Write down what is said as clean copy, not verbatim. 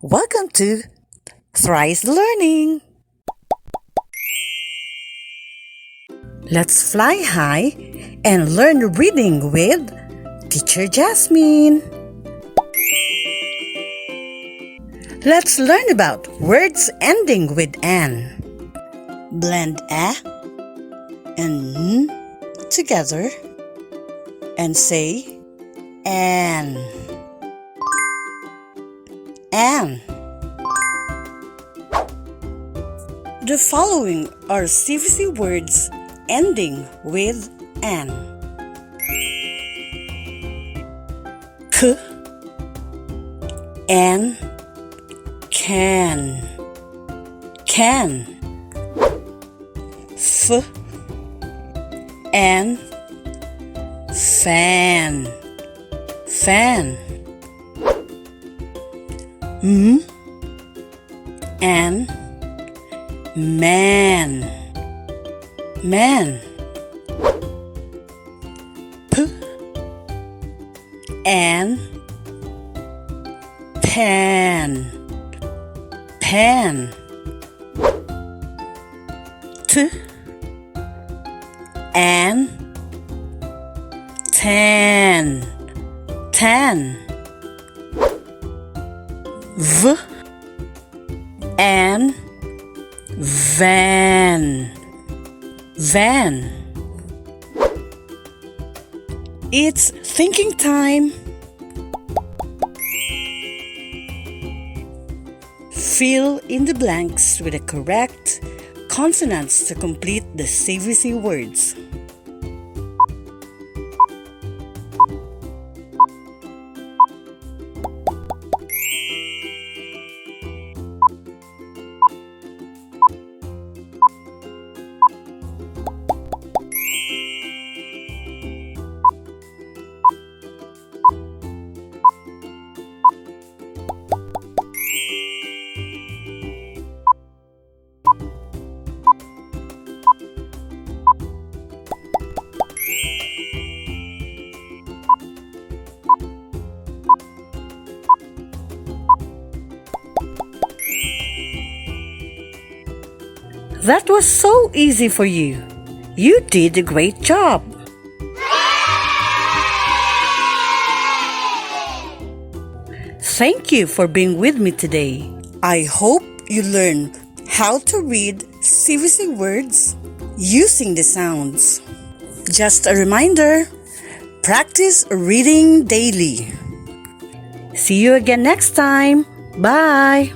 Welcome to Thrice Learning. Let's fly high and learn reading with Teacher Jasmine. Let's learn about words ending with an. Blend a and n together and say an. An. The following are CVC words ending with an. K, an, can, can. F, an, fan, fan. M, an, man, man. P, an, pan, pan. T, an, tan, tan. V, an, van, van. It's thinking time. Fill in the blanks with the correct consonants to complete the CVC words. That was so easy for you. You did a great job. Thank you for being with me today. I hope you learn how to read CVC words using the sounds. Just a reminder, practice reading daily. See you again next time. Bye.